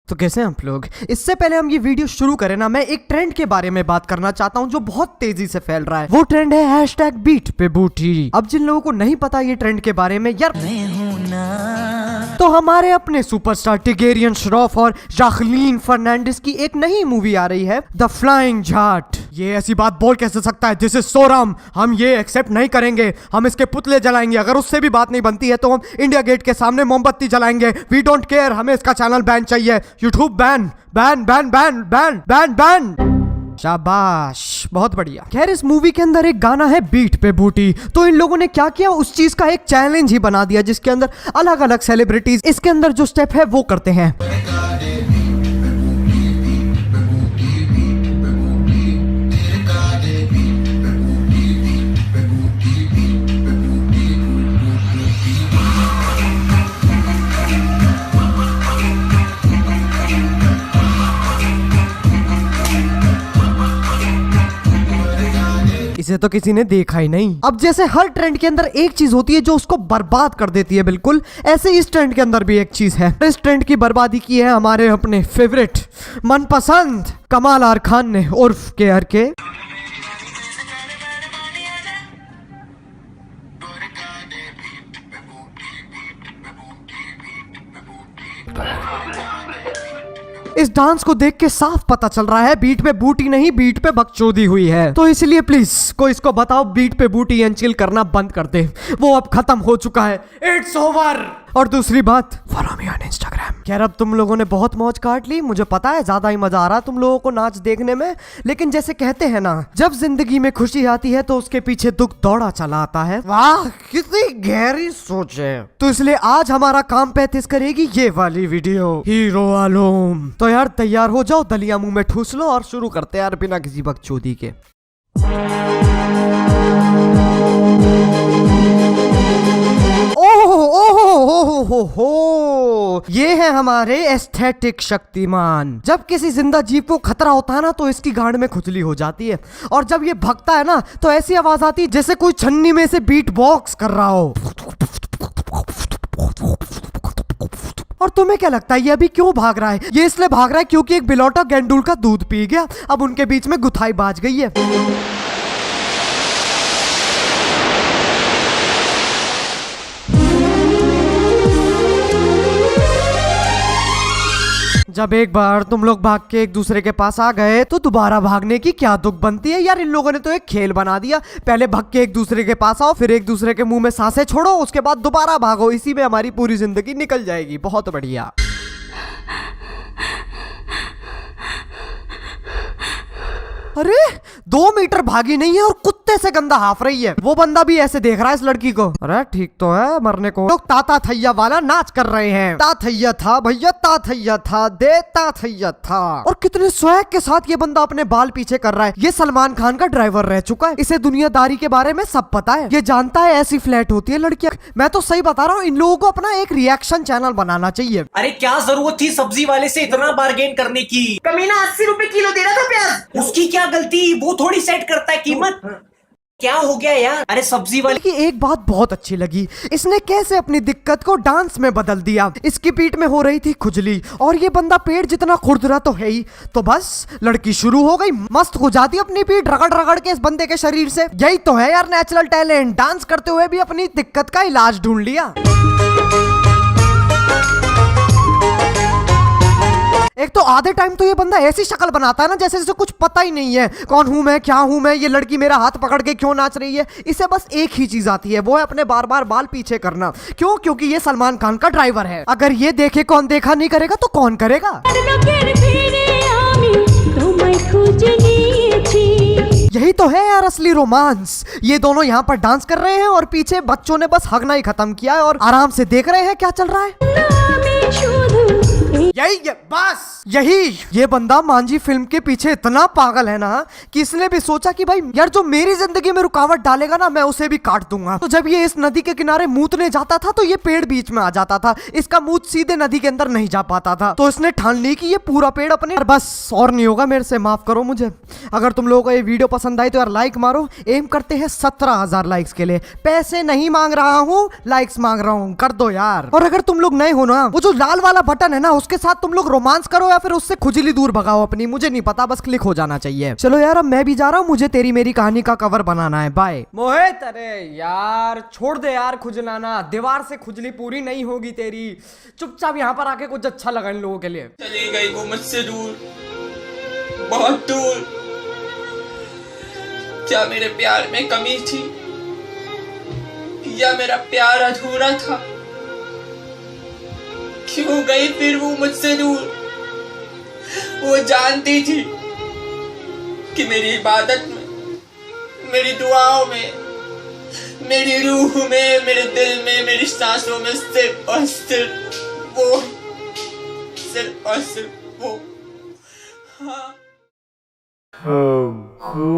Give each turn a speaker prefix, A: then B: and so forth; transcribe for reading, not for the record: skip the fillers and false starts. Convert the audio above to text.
A: तो कैसे हैं आप लोग। इससे पहले हम ये वीडियो शुरू करें ना, मैं एक ट्रेंड के बारे में बात करना चाहता हूँ जो बहुत तेजी से फैल रहा है। वो ट्रेंड है हैशटैग बीट पे बूटी। अब जिन लोगों को नहीं पता ये ट्रेंड के बारे में यार, तो हमारे अपने सुपरस्टार टिगेरियन श्रॉफ और जैकलीन फर्नांडिस की एक नई मूवी आ रही है द फ्लाइंग जाट। ये ऐसी बात बोल कैसे सकता है, दिस इज सो रॉन्ग, हम ये एक्सेप्ट नहीं करेंगे, हम इसके पुतले जलाएंगे। अगर उससे भी बात नहीं बनती है तो हम इंडिया गेट के सामने मोमबत्ती जलाएंगे। वी डोंट केयर, हमें इसका चैनल बैन चाहिए। YouTube ban ban ban ban ban ban ban. शाबाश, बहुत बढ़िया। खैर इस मूवी के अंदर एक गाना है बीट पे बूटी, तो इन लोगों ने क्या किया, उस चीज का एक चैलेंज ही बना दिया जिसके अंदर अलग अलग सेलिब्रिटीज इसके अंदर जो स्टेप है वो करते हैं। इसे तो किसी ने देखा ही नहीं। अब जैसे हर ट्रेंड के अंदर एक चीज होती है जो उसको बर्बाद कर देती है, बिल्कुल ऐसे इस ट्रेंड के अंदर भी एक चीज है। इस ट्रेंड की बर्बादी की है हमारे अपने फेवरेट मनपसंद कमाल आर खान ने, उर्फ के। इस डांस को देख के साफ पता चल रहा है बीट पे बूटी नहीं, बीट पे बकचोदी हुई है। तो इसलिए प्लीज कोई इसको बताओ बीट पे बूटी एंड चिल करना बंद कर दे, वो अब खत्म हो चुका है, इट्स ओवर। और दूसरी बात, फॉलो मी ऑन इंस्टाग्राम। खैर अब तुम लोगों ने बहुत मौज काट ली, मुझे पता है ज्यादा ही मजा आ रहा तुम लोगों को नाच देखने में, लेकिन जैसे कहते हैं ना, जब जिंदगी में खुशी आती है तो उसके पीछे दुख दौड़ा चला आता है। वाह कितनी गहरी सोच है। तो इसलिए आज हमारा काम 35 करेगी ये वाली वीडियो, हीरो आलम। तो यार तैयार हो जाओ, दलिया मुंह में ठूस लो और शुरू करते हैं यार बिना किसी बकचोदी के। ओह, ये है हमारे एस्थेटिक शक्तिमान। जब किसी जिंदा जीव को खतरा होता है ना तो इसकी गांड में खुजली हो जाती है, और जब ये भगता है ना तो ऐसी आवाज आती है जैसे कोई छन्नी में से बीट बॉक्स कर रहा हो। और तुम्हें क्या लगता है ये अभी क्यों भाग रहा है? ये इसलिए भाग रहा है क्योंकि एक बिलौटा गेंडूल का दूध पी गया, अब उनके बीच में गुथाई बाज गई है। जब एक बार तुम लोग भाग के एक दूसरे के पास आ गए तो दोबारा भागने की क्या दुख बनती है यार। इन लोगों ने तो एक खेल बना दिया, पहले भाग के एक दूसरे के पास आओ, फिर एक दूसरे के मुंह में सांसें छोड़ो, उसके बाद दोबारा भागो, इसी में हमारी पूरी जिंदगी निकल जाएगी। बहुत बढ़िया। अरे 2 मीटर भागी नहीं है और कुत्ते से गंदा हाफ रही है। वो बंदा भी ऐसे देख रहा है इस लड़की को। अरे ठीक तो है, मरने को। लोग ताता थैया वाला नाच कर रहे हैं। ता थैया था भैया, ता थैया था, दे ता थैया था। और कितने स्वैग के साथ ये बंदा अपने बाल पीछे कर रहा है। ये सलमान खान का ड्राइवर रह चुका है, इसे दुनियादारी के बारे में सब पता है। ये जानता है ऐसी फ्लैट होती है लड़कियां। मैं तो सही बता रहा हूँ, इन लोगों को अपना एक रिएक्शन चैनल बनाना चाहिए।
B: अरे क्या जरूरत थी सब्जी वाले से इतना बार्गेन करने की?
C: कमीना 80 रुपए किलो दे रहा था प्याज।
B: उसकी क्या गलती, वो थोड़ी सेट करता है कीमत। क्या हो गया यार? अरे सब्जी वाले
A: की एक बात बहुत अच्छी लगी, इसने कैसे अपनी दिक्कत को डांस में बदल दिया। इसकी पीठ में हो रही थी खुजली और ये बंदा पेड़ जितना खुरदरा तो है ही, तो बस लड़की शुरू हो गई, मस्त हो जाती अपनी पीठ रगड़ रगड़ के इस बंदे के शरीर से। यही तो है यार नेचुरल टैलेंट, डांस करते हुए भी अपनी दिक्कत का इलाज ढूंढ लिया। एक तो आधे टाइम तो ये बंदा ऐसी शक्ल बनाता है ना जैसे इसे कुछ पता ही नहीं है, कौन हूं मैं, क्या हूं मैं, ये लड़की मेरा हाथ पकड़ के क्यों नाच रही है। इसे बस एक ही चीज आती है, वो है अपने बार बार बाल पीछे करना। क्यों? क्योंकि ये सलमान खान का ड्राइवर है। अगर ये देखे कौन देखा नहीं करेगा तो कौन करेगा। यही तो है यार असली रोमांस। ये दोनों यहाँ पर डांस कर रहे हैं और पीछे बच्चों ने बस हगना ही खत्म किया है और आराम से देख रहे हैं क्या चल रहा है। यही बस यही, ये बंदा मांझी फिल्म के पीछे इतना पागल है ना कि इसने भी सोचा कि भाई यार जो मेरी जिंदगी में रुकावट डालेगा ना मैं उसे भी काट दूंगा। तो जब ये इस नदी के किनारे मूतने जाता था तो ये पेड़ बीच में आ जाता था, इसका मूत सीधे नदी के अंदर नहीं जा पाता था। तो इसने ठान ली कि ये पूरा पेड़ अपने, बस और नहीं होगा मेरे से, माफ करो मुझे। अगर तुम लोगों को ये वीडियो पसंद आई तो यार लाइक मारो, एम करते हैं 17,000 लाइक्स के लिए। पैसे नहीं मांग रहा हूँ, लाइक्स मांग रहा हूँ, कर दो यार। और अगर तुम लोग नए हो ना, वो जो लाल वाला बटन है ना उसके साथ तुम लोग रोमांस करो या फिर उससे खुजली दूर भगाओ अपनी, मुझे नहीं पता, बस क्लिक हो जाना चाहिए। चलो यार अब मैं भी जा रहा हूँ, मुझे तेरी मेरी कहानी का कवर बनाना है। बाय। मोहित अरे यार छोड़ दे यार खुजलाना, दीवार से खुजली पूरी नहीं होगी तेरी, चुपचाप यहाँ पर आके कुछ अच्छा लगा इन लोगों के लिए।
D: चली गई वो मुझसे दूर, बहुत दूर। क्या मेरे प्यार में कमी थी या मेरा प्यार अधूरा था? क्यों गई फिर वो मुझसे दूर? वो जानती थी कि मेरी इबादत में, मेरी दुआओं में, मेरी रूह में, मेरे दिल में, मेरी सांसों में सिर्फ और सिर्फ वो, सिर्फ और सिर्फ वो। हाँ।
E: हुकूमत